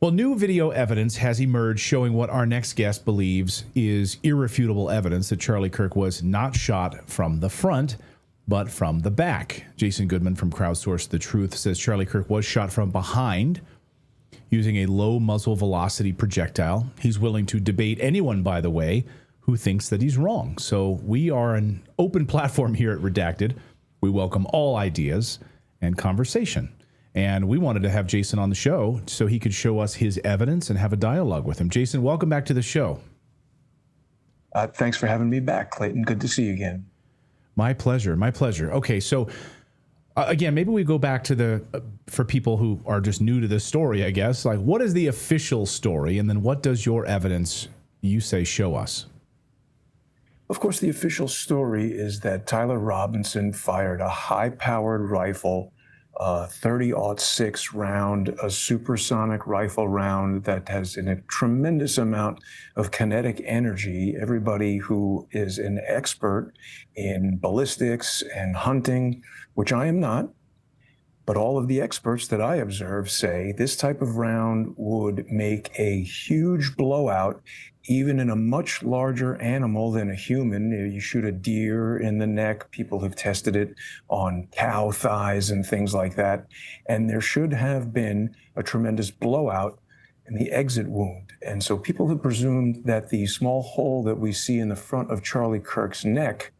Well, new video evidence has emerged showing what our next guest believes is irrefutable evidence that Charlie Kirk was not shot from the front, but from the back. Jason Goodman from Crowdsource The Truth says Charlie Kirk was shot from behind using a low muzzle velocity projectile. He's willing to debate anyone, by the way, who thinks that he's wrong. So we are an open platform here at Redacted. We welcome all ideas and conversation. And we wanted to have Jason on the show so he could show us his evidence and have a dialogue with him. Jason, welcome back to the show. Thanks for having me back, Clayton. Good to see you again. My pleasure. My pleasure. Okay, so again, maybe we go back to for people who are just new to this story, I guess, like what is the official story, and then what does your evidence, you say, show us? Of course, the official story is that Tyler Robinson fired a high-powered rifle, 30-06 round, a supersonic rifle round that has a tremendous amount of kinetic energy. Everybody who is an expert in ballistics and hunting, which I am not, but all of the experts that I observe say this type of round would make a huge blowout, even in a much larger animal than a human. You shoot a deer in the neck. People have tested it on cow thighs and things like that. And there should have been a tremendous blowout in the exit wound. And so people have presumed that the small hole that we see in the front of Charlie Kirk's neck,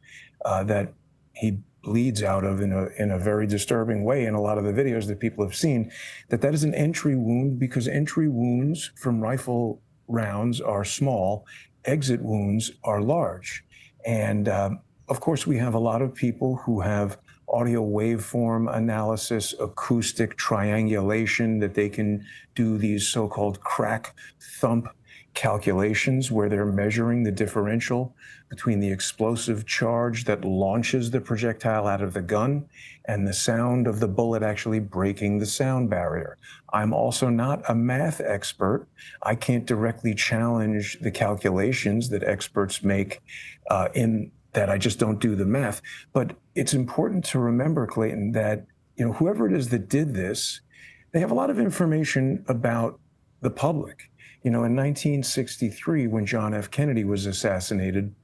that he bleeds out of in a very disturbing way in a lot of the videos that people have seen, that is an entry wound, because entry wounds from rifle rounds are small, exit wounds are large. And of course, we have a lot of people who have audio waveform analysis, acoustic triangulation, that they can do these so-called crack thump calculations where they're measuring the differential between the explosive charge that launches the projectile out of the gun and the sound of the bullet actually breaking the sound barrier. I'm also not a math expert. I can't directly challenge the calculations that experts make in that. I just don't do the math. But it's important to remember, Clayton, that whoever it is that did this, they have a lot of information about the public. In 1963, when John F. Kennedy was assassinated,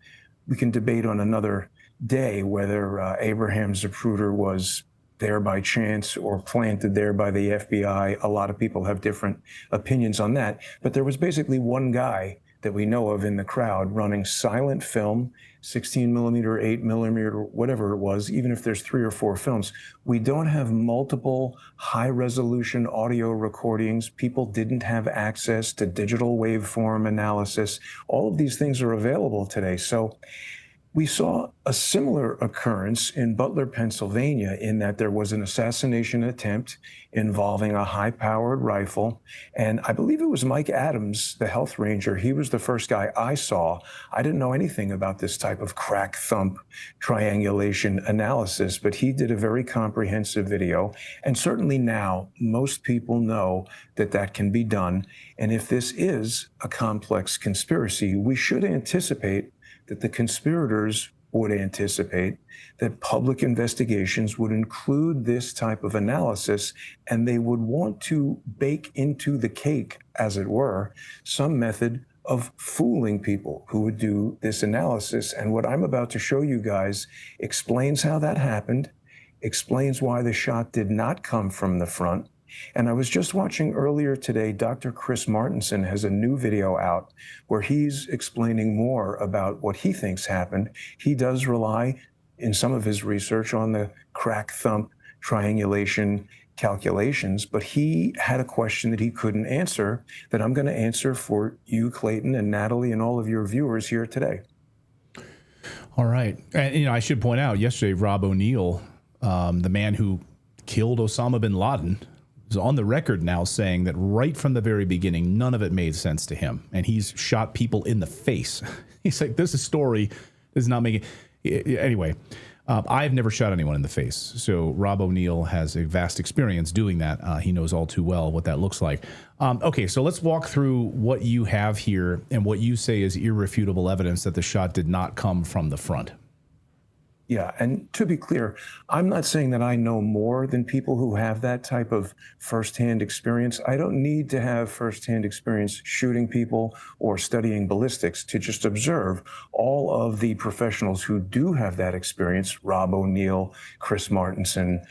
we can debate on another day whether Abraham Zapruder was there by chance or planted there by the FBI. A lot of people have different opinions on that. But there was basically one guy that we know of in the crowd running silent film, 16 millimeter, 8 millimeter, whatever it was, even if there's 3 or 4 films. We don't have multiple high resolution audio recordings. People didn't have access to digital waveform analysis. All of these things are available today. So we saw a similar occurrence in Butler, Pennsylvania, in that there was an assassination attempt involving a high-powered rifle. And I believe it was Mike Adams, the health ranger. He was the first guy I saw. I didn't know anything about this type of crack thump triangulation analysis, but he did a very comprehensive video. And certainly now, most people know that that can be done. And if this is a complex conspiracy, we should anticipate that the conspirators would anticipate that public investigations would include this type of analysis, and they would want to bake into the cake, as it were, some method of fooling people who would do this analysis. And what I'm about to show you guys explains how that happened, explains why the shot did not come from the front. And I was just watching earlier today, Dr. Chris Martenson has a new video out where he's explaining more about what he thinks happened. He does rely in some of his research on the crack thump triangulation calculations, but he had a question that he couldn't answer that I'm going to answer for you, Clayton, and Natalie, and all of your viewers here today. All right. And, I should point out, yesterday, Rob O'Neill, the man who killed Osama bin Laden, is on the record now saying that right from the very beginning, none of it made sense to him. And he's shot people in the face. He's like, this story is not making... Anyway, I've never shot anyone in the face. So Rob O'Neill has a vast experience doing that. He knows all too well what that looks like. Okay, so let's walk through what you have here and what you say is irrefutable evidence that the shot did not come from the front. Yeah, and to be clear, I'm not saying that I know more than people who have that type of firsthand experience. I don't need to have firsthand experience shooting people or studying ballistics to just observe all of the professionals who do have that experience, Rob O'Neill, Chris Martenson,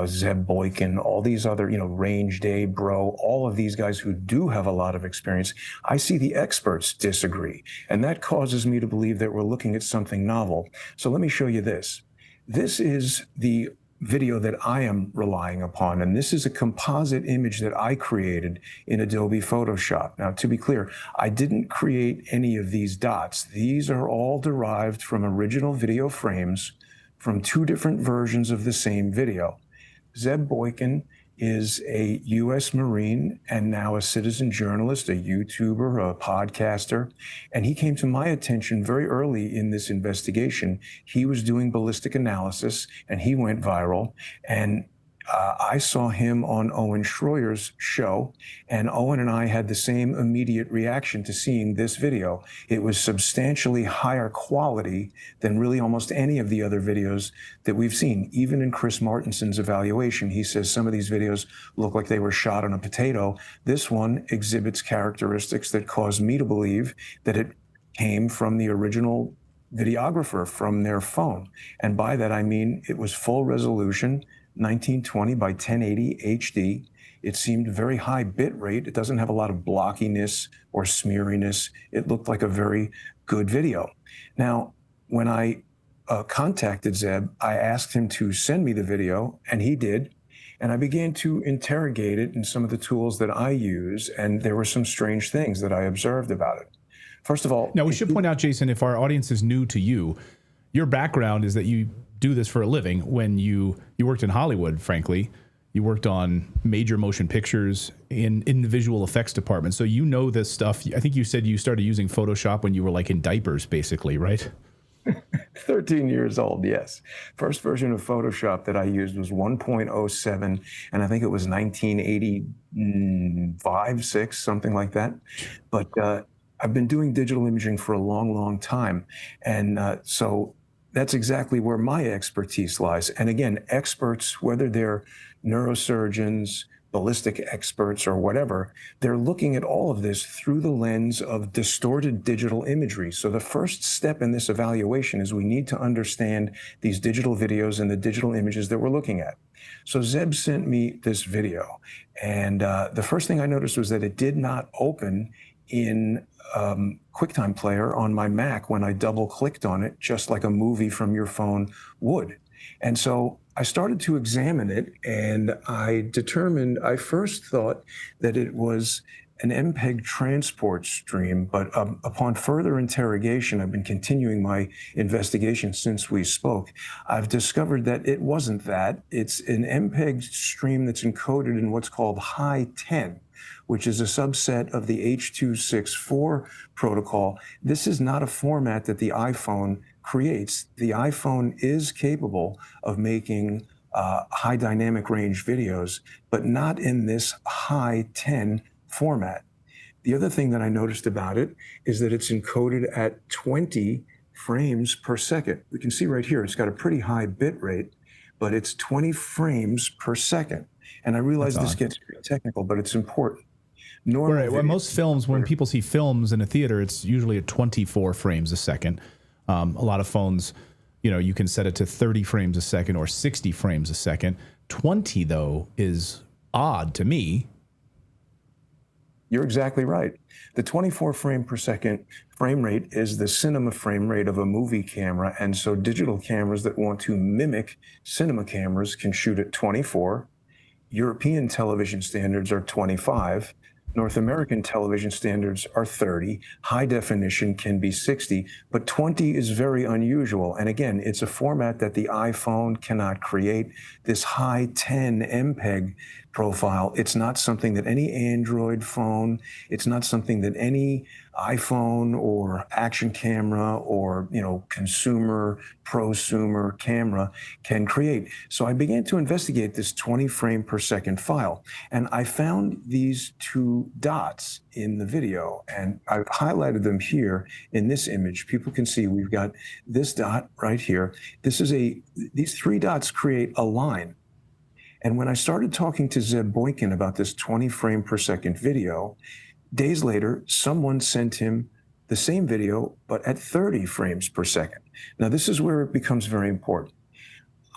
Zeb Boykin, all these other, Range Day, Bro, all of these guys who do have a lot of experience. I see the experts disagree, and that causes me to believe that we're looking at something novel. So let me show you this. This is the video that I am relying upon, and this is a composite image that I created in Adobe Photoshop. Now, to be clear, I didn't create any of these dots. These are all derived from original video frames from two different versions of the same video. Zeb Boykin is a U.S. Marine and now a citizen journalist, a YouTuber, a podcaster. And he came to my attention very early in this investigation. He was doing ballistic analysis and he went viral. And I saw him on Owen Schroyer's show, and Owen and I had the same immediate reaction to seeing this video. It was substantially higher quality than really almost any of the other videos that we've seen. Even in Chris Martenson's evaluation, he says some of these videos look like they were shot on a potato. This one exhibits characteristics that cause me to believe that it came from the original videographer from their phone. And by that, I mean it was full resolution, 1920 by 1080 HD. It seemed very high bit rate. It doesn't have a lot of blockiness or smeariness. It looked like a very good video. Now, when I contacted Zeb, I asked him to send me the video, and he did. And I began to interrogate it in some of the tools that I use, and there were some strange things that I observed about it. First of all, now we should point out, Jason, if our audience is new to you, your background is that you do this for a living. When you worked in Hollywood, frankly, you worked on major motion pictures in the visual effects department. So you know this stuff. I think you said you started using Photoshop when you were like in diapers, basically, right? 13 years old, yes. First version of Photoshop that I used was 1.07, and I think it was 1985, 6, something like that. But I've been doing digital imaging for a long, long time. And so that's exactly where my expertise lies. And again, experts, whether they're neurosurgeons, ballistic experts, or whatever, they're looking at all of this through the lens of distorted digital imagery. So the first step in this evaluation is we need to understand these digital videos and the digital images that we're looking at. So Zeb sent me this video, and the first thing I noticed was that it did not open in QuickTime Player on my Mac when I double clicked on it, just like a movie from your phone would. And so I started to examine it, and I first thought that it was an MPEG transport stream, but upon further interrogation, I've been continuing my investigation since we spoke, I've discovered that it wasn't that. It's an MPEG stream that's encoded in what's called high 10, which is a subset of the H.264 protocol. This is not a format that the iPhone creates. The iPhone is capable of making high dynamic range videos, but not in this high 10 format. The other thing that I noticed about it is that it's encoded at 20 frames per second. We can see right here, it's got a pretty high bit rate, but it's 20 frames per second. And I realize this gets pretty technical, but it's important. When most films, when people see films in a theater, it's usually at 24 frames a second. A lot of phones, you can set it to 30 frames a second or 60 frames a second. 20, though, is odd to me. You're exactly right. The 24 frame per second frame rate is the cinema frame rate of a movie camera. And so digital cameras that want to mimic cinema cameras can shoot at 24. European television standards are 25. North American television standards are 30. High definition can be 60, but 20 is very unusual. And again, it's a format that the iPhone cannot create. This high 10 MPEG profile. It's not something that any Android phone, it's not something that any iPhone or action camera or, consumer, prosumer camera can create. So I began to investigate this 20 frame per second file, and I found these two dots in the video, and I've highlighted them here in this image. People can see we've got this dot right here. These three dots create a line. And when I started talking to Zeb Boykin about this 20 frame per second video, days later, someone sent him the same video, but at 30 frames per second. Now, this is where it becomes very important.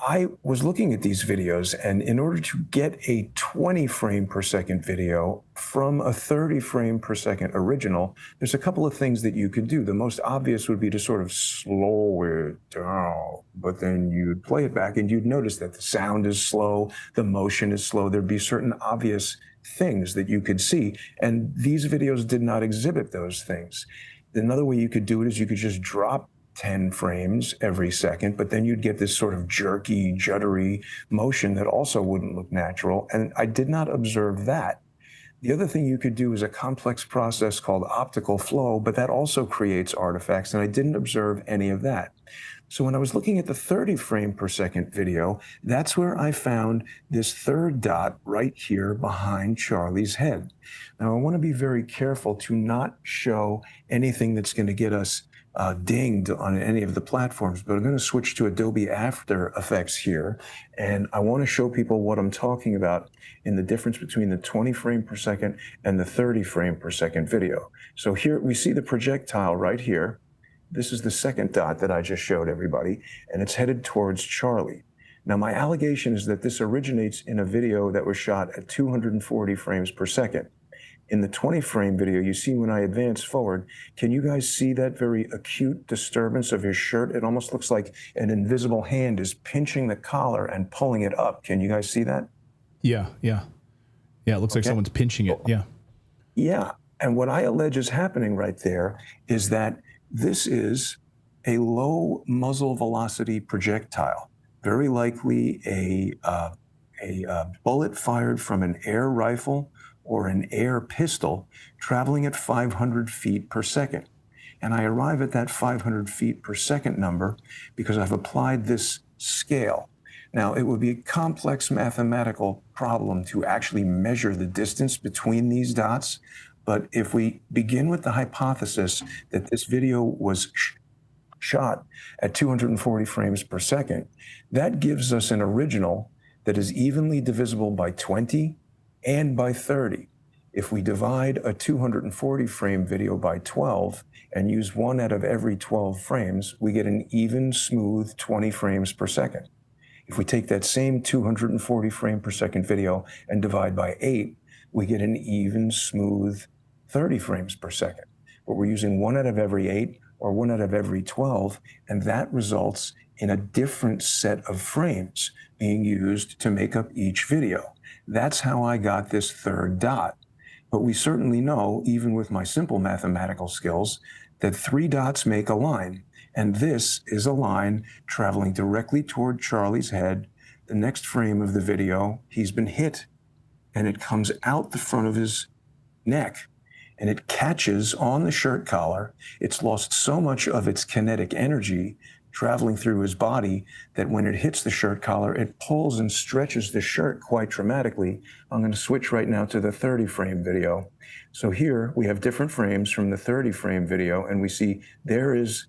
I was looking at these videos, and in order to get a 20 frame per second video from a 30 frame per second original, there's a couple of things that you could do. The most obvious would be to sort of slow it down, but then you'd play it back and you'd notice that the sound is slow, the motion is slow. There'd be certain obvious things that you could see, and these videos did not exhibit those things. Another way you could do it is you could just drop 10 frames every second, but then you'd get this sort of jerky, juddery motion that also wouldn't look natural, and I did not observe that. The other thing you could do is a complex process called optical flow, but that also creates artifacts, and I didn't observe any of that. So when I was looking at the 30 frame per second video, that's where I found this third dot right here behind Charlie's head. Now, I want to be very careful to not show anything that's going to get us dinged on any of the platforms, but I'm going to switch to Adobe After Effects here, and I want to show people what I'm talking about in the difference between the 20 frame per second and the 30 frame per second video. So here we see the projectile right here. This is the second dot that I just showed everybody, and it's headed towards Charlie. Now, my allegation is that this originates in a video that was shot at 240 frames per second. In the 20 frame video, you see when I advance forward, can you guys see that very acute disturbance of his shirt? It almost looks like an invisible hand is pinching the collar and pulling it up. Can you guys see that? Yeah. It looks like someone's pinching it. Yeah. Yeah. And what I allege is happening right there is that this is a low muzzle velocity projectile, very likely a bullet fired from an air rifle or an air pistol traveling at 500 feet per second. And I arrive at that 500 feet per second number because I've applied this scale. Now, it would be a complex mathematical problem to actually measure the distance between these dots. But if we begin with the hypothesis that this video was shot at 240 frames per second, that gives us an original that is evenly divisible by 20 and by 30. If we divide a 240 frame video by 12 and use 1 out of every 12 frames, we get an even, smooth 20 frames per second. If we take that same 240 frame per second video and divide by 8, we get an even, smooth 30 frames per second. But we're using 1 out of every 8 or 1 out of every 12, and that results in a different set of frames being used to make up each video. That's how I got this third dot. But we certainly know, even with my simple mathematical skills, that 3 dots make a line. And this is a line traveling directly toward Charlie's head. The next frame of the video, he's been hit, and it comes out the front of his neck, and it catches on the shirt collar. It's lost so much of its kinetic energy traveling through his body that when it hits the shirt collar, it pulls and stretches the shirt quite dramatically. I'm going to switch right now to the 30 frame video. So here we have different frames from the 30 frame video, and we see there is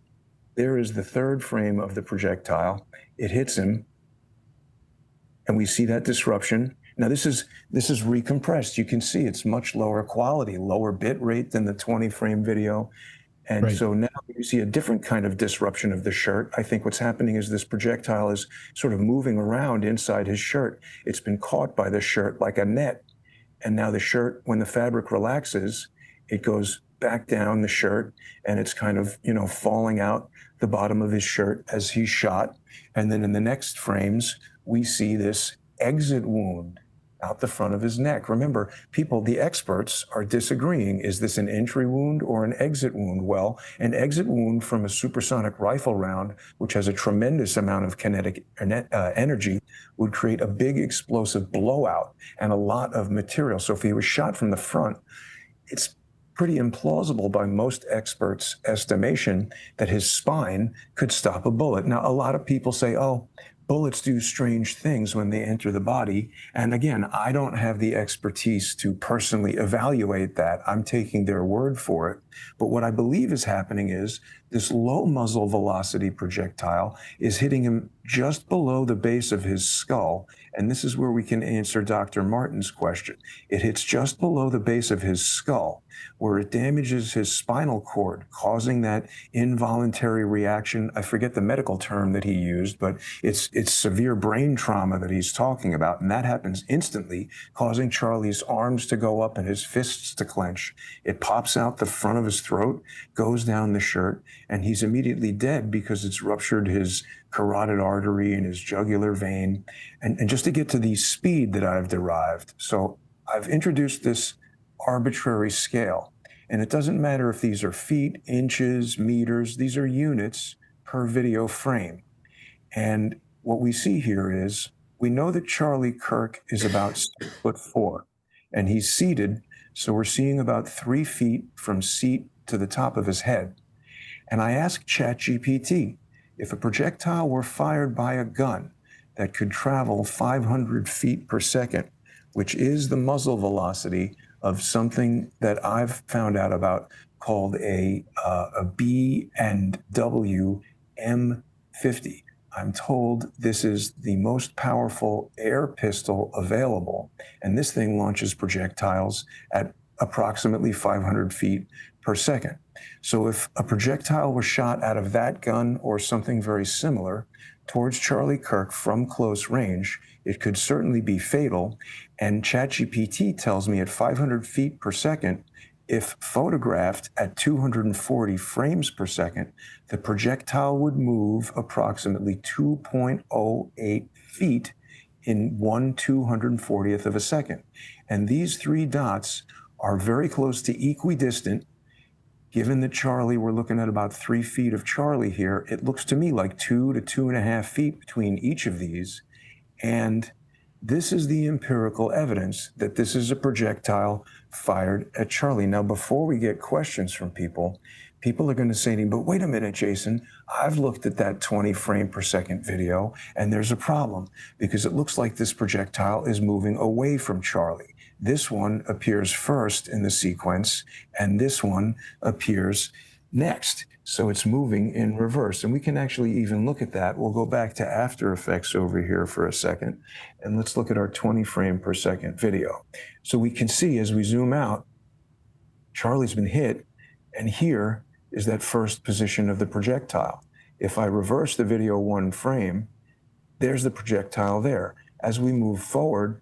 the third frame of the projectile. It hits him, and we see that disruption. Now this is recompressed. You can see it's much lower quality, lower bit rate than the 20 frame video. And right. So now you see a different kind of disruption of the shirt. I think what's happening is this projectile is sort of moving around inside his shirt. It's been caught by the shirt like a net. And now the shirt, when the fabric relaxes, it goes back down the shirt, and it's kind of, falling out the bottom of his shirt as he's shot. And then in the next frames, we see this exit wound out the front of his neck. Remember, people, the experts are disagreeing. Is this an entry wound or an exit wound? Well, an exit wound from a supersonic rifle round, which has a tremendous amount of kinetic energy, would create a big explosive blowout and a lot of material. So if he was shot from the front, it's pretty implausible by most experts' estimation that his spine could stop a bullet. Now, a lot of people say, oh, bullets do strange things when they enter the body. And again, I don't have the expertise to personally evaluate that. I'm taking their word for it. But what I believe is happening is this low muzzle velocity projectile is hitting him just below the base of his skull. And this is where we can answer Dr. Martin's question. It hits just below the base of his skull, where it damages his spinal cord, causing that involuntary reaction. I forget the medical term that he used, but it's severe brain trauma that he's talking about. And that happens instantly, causing Charlie's arms to go up and his fists to clench. It pops out the front of his throat, goes down the shirt, and he's immediately dead because it's ruptured his carotid artery and his jugular vein. And just to get to the speed that I've derived, so I've introduced this arbitrary scale, and it doesn't matter if these are feet, inches, meters, these are units per video frame. And what we see here is, we know that Charlie Kirk is about 6'4", and he's seated, so we're seeing about 3 feet from seat to the top of his head. And I asked ChatGPT, if a projectile were fired by a gun that could travel 500 feet per second, which is the muzzle velocity of something that I've found out about called a B&W M50. I'm told this is the most powerful air pistol available, and this thing launches projectiles at approximately 500 feet per second. So if a projectile was shot out of that gun or something very similar towards Charlie Kirk from close range, it could certainly be fatal. And ChatGPT tells me at 500 feet per second, if photographed at 240 frames per second, the projectile would move approximately 2.08 feet in 1/240th of a second. And these 3 dots are very close to equidistant. Given that Charlie, we're looking at about 3 feet of Charlie here, it looks to me like 2 to 2.5 feet between each of these. And this is the empirical evidence that this is a projectile fired at Charlie. Now, before we get questions from people are going to say to me, but wait a minute, Jason, I've looked at that 20 frame per second video, and there's a problem because it looks like this projectile is moving away from Charlie. This one appears first in the sequence, and this one appears next. So it's moving in reverse. And we can actually even look at that. We'll go back to After Effects over here for a second, and let's look at our 20 frame per second video. So we can see as we zoom out, Charlie's been hit, and here is that first position of the projectile. If I reverse the video 1 frame, there's the projectile there. As we move forward,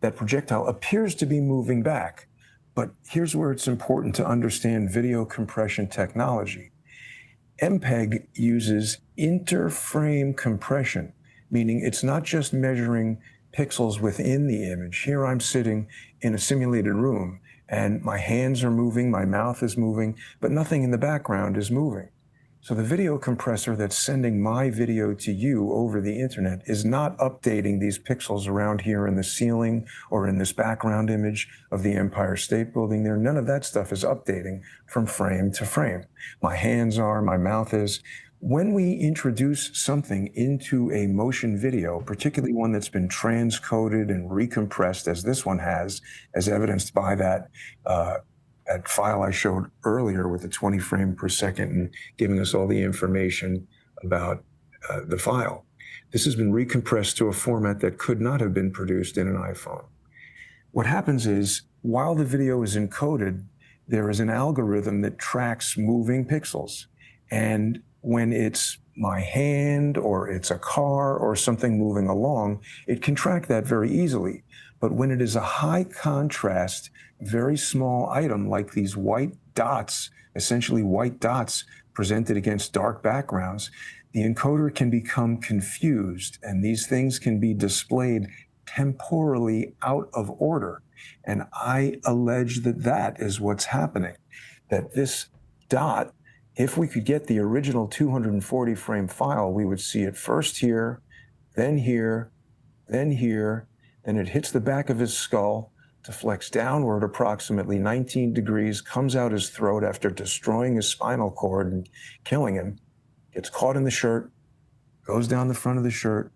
that projectile appears to be moving back. But here's where it's important to understand video compression technology. MPEG uses interframe compression, meaning it's not just measuring pixels within the image. Here I'm sitting in a simulated room, and my hands are moving, my mouth is moving, but nothing in the background is moving. So the video compressor that's sending my video to you over the internet is not updating these pixels around here in the ceiling or in this background image of the Empire State Building there. None of that stuff is updating from frame to frame. My hands are, my mouth is. When we introduce something into a motion video, particularly one that's been transcoded and recompressed as this one has, as evidenced by that file I showed earlier with the 20 frame per second and giving us all the information about the file. This has been recompressed to a format that could not have been produced in an iPhone. What happens is, while the video is encoded, there is an algorithm that tracks moving pixels. And when it's my hand or it's a car or something moving along, it can track that very easily. But when it is a high contrast, very small item like these white dots, essentially white dots presented against dark backgrounds, the encoder can become confused, and these things can be displayed temporally out of order. And I allege that that is what's happening, that this dot, if we could get the original 240 frame file, we would see it first here, then here, then here, then it hits the back of his skull, deflects downward approximately 19 degrees, comes out his throat after destroying his spinal cord and killing him, gets caught in the shirt, goes down the front of the shirt,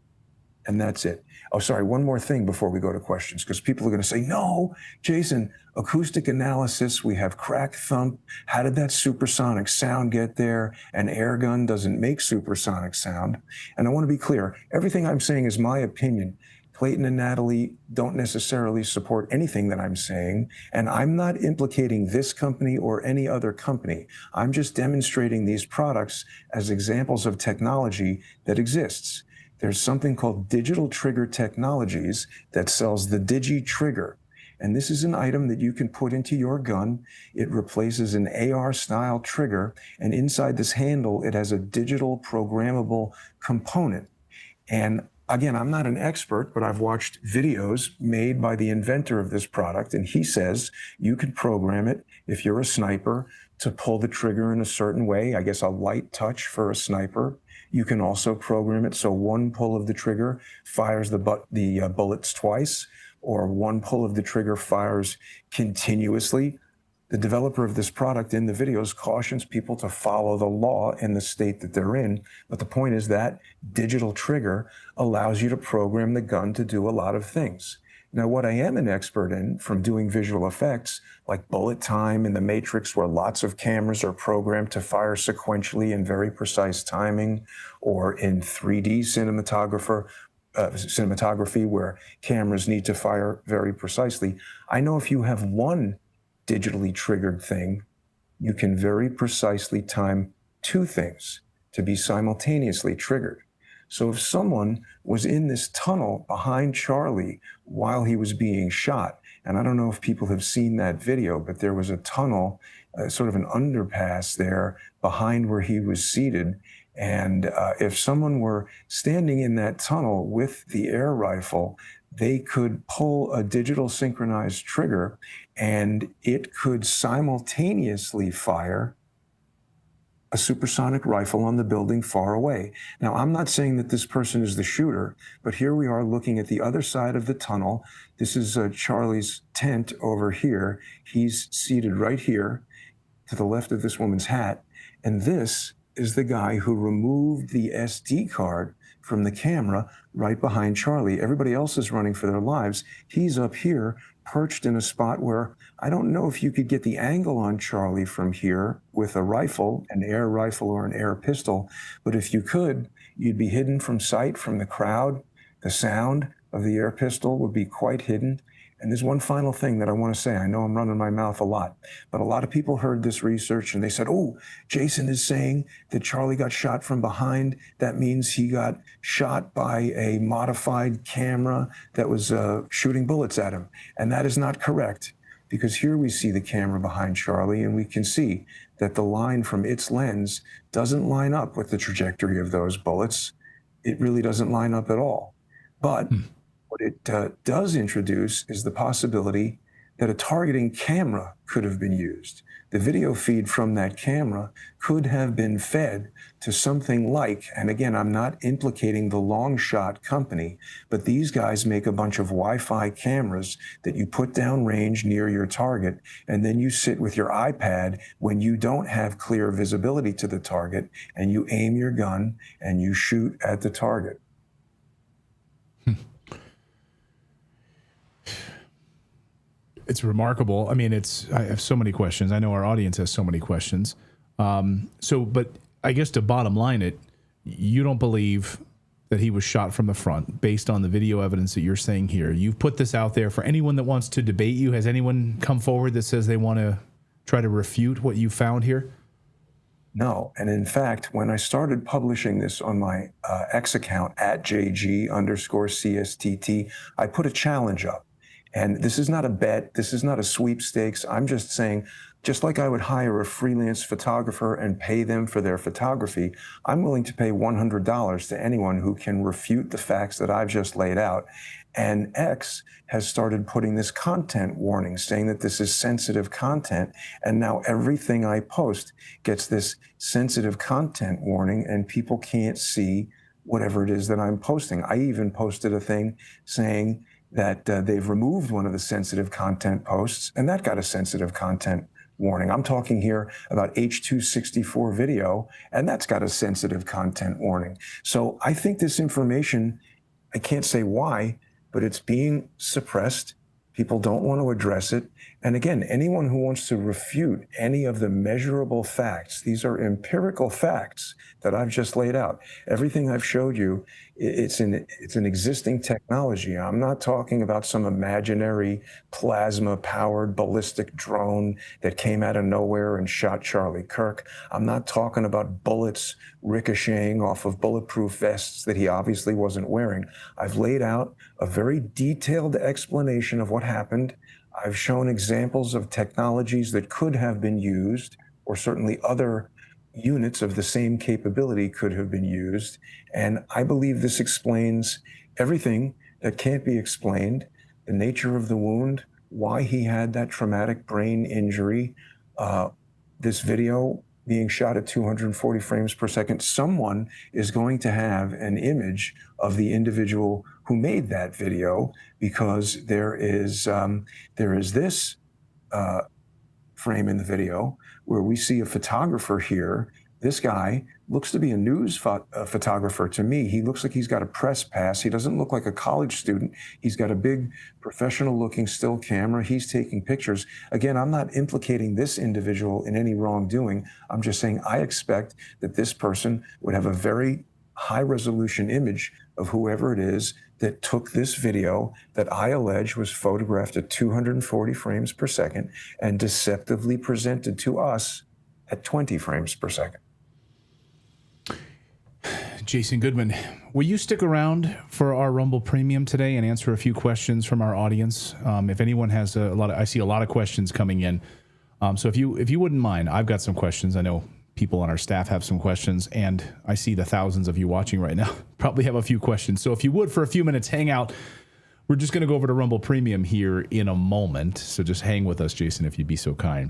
and that's it. Oh, sorry, one more thing before we go to questions, because people are going to say, no, Jason, acoustic analysis, we have crack thump. How did that supersonic sound get there? An air gun doesn't make supersonic sound. And I want to be clear, everything I'm saying is my opinion. Clayton and Natalie don't necessarily support anything that I'm saying, and I'm not implicating this company or any other company. I'm just demonstrating these products as examples of technology that exists. There's something called Digital Trigger Technologies that sells the Digi Trigger. And this is an item that you can put into your gun. It replaces an AR-style trigger, and inside this handle, it has a digital programmable component. And again, I'm not an expert, but I've watched videos made by the inventor of this product, and he says you can program it, if you're a sniper, to pull the trigger in a certain way, I guess a light touch for a sniper. You can also program it so one pull of the trigger fires the bullets twice, or one pull of the trigger fires continuously. The developer of this product in the videos cautions people to follow the law in the state that they're in. But the point is that digital trigger allows you to program the gun to do a lot of things. Now, what I am an expert in from doing visual effects, like bullet time in the Matrix, where lots of cameras are programmed to fire sequentially in very precise timing, or in 3D cinematography, where cameras need to fire very precisely. I know if you have one digitally triggered thing, you can very precisely time two things to be simultaneously triggered. So if someone was in this tunnel behind Charlie while he was being shot, and I don't know if people have seen that video, but there was a tunnel, sort of an underpass there behind where he was seated. And if someone were standing in that tunnel with the air rifle, they could pull a digital synchronized trigger and it could simultaneously fire a supersonic rifle on the building far away. Now, I'm not saying that this person is the shooter, but here we are looking at the other side of the tunnel. This is Charlie's tent over here. He's seated right here to the left of this woman's hat. And this is the guy who removed the SD card from the camera right behind Charlie. Everybody else is running for their lives. He's up here, perched in a spot where I don't know if you could get the angle on Charlie from here with a rifle, an air rifle or an air pistol, but if you could, you'd be hidden from sight from the crowd. The sound of the air pistol would be quite hidden. And there's one final thing that I want to say. I know I'm running my mouth a lot, but a lot of people heard this research and they said, oh, Jason is saying that Charlie got shot from behind. That means he got shot by a modified camera that was shooting bullets at him. And that is not correct, because here we see the camera behind Charlie and we can see that the line from its lens doesn't line up with the trajectory of those bullets. It really doesn't line up at all. But what it does introduce is the possibility that a targeting camera could have been used. The video feed from that camera could have been fed to something like, and again, I'm not implicating the long shot company, but these guys make a bunch of Wi-Fi cameras that you put down range near your target, and then you sit with your iPad when you don't have clear visibility to the target, and you aim your gun and you shoot at the target. It's remarkable. I mean, I have so many questions. I know our audience has so many questions. But I guess to bottom line it, you don't believe that he was shot from the front based on the video evidence that you're saying here. You've put this out there for anyone that wants to debate you. Has anyone come forward that says they want to try to refute what you found here? No. And in fact, when I started publishing this on my X account at JG_CSTT, I put a challenge up. And this is not a bet. This is not a sweepstakes. I'm just saying, Just like I would hire a freelance photographer and pay them for their photography, I'm willing to pay $100 to anyone who can refute the facts that I've just laid out. And X has started putting this content warning, saying that this is sensitive content. And now everything I post gets this sensitive content warning, and people can't see whatever it is that I'm posting. I even posted a thing saying that they've removed one of the sensitive content posts, and that got a sensitive content warning. I'm talking here about H.264 video, and that's got a sensitive content warning. So I think this information, I can't say why, but it's being suppressed. People don't want to address it. And again, anyone who wants to refute any of the measurable facts, these are empirical facts that I've just laid out. Everything I've showed you, it's an existing technology. I'm not talking about some imaginary plasma-powered ballistic drone that came out of nowhere and shot Charlie Kirk. I'm not talking about bullets ricocheting off of bulletproof vests that he obviously wasn't wearing. I've laid out a very detailed explanation of what happened. I've shown examples of technologies that could have been used, or certainly other units of the same capability could have been used. And I believe this explains everything that can't be explained, the nature of the wound, why he had that traumatic brain injury, this video being shot at 240 frames per second. Someone is going to have an image of the individual who made that video, because there is this frame in the video where we see a photographer here. This guy looks to be a news photographer to me. He looks like he's got a press pass. He doesn't look like a college student. He's got a big professional looking still camera. He's taking pictures. Again, I'm not implicating this individual in any wrongdoing. I'm just saying I expect that this person would have a very high resolution image of whoever it is that took this video that I allege was photographed at 240 frames per second and deceptively presented to us at 20 frames per second. Jason Goodman, will you stick around for our Rumble Premium today and answer a few questions from our audience? If anyone has I see a lot of questions coming in. So if you wouldn't mind, I've got some questions. I know people on our staff have some questions, and I see the thousands of you watching right now probably have a few questions. So if you would, for a few minutes, hang out. We're just going to go over to Rumble Premium here in a moment. So just hang with us, Jason, if you'd be so kind.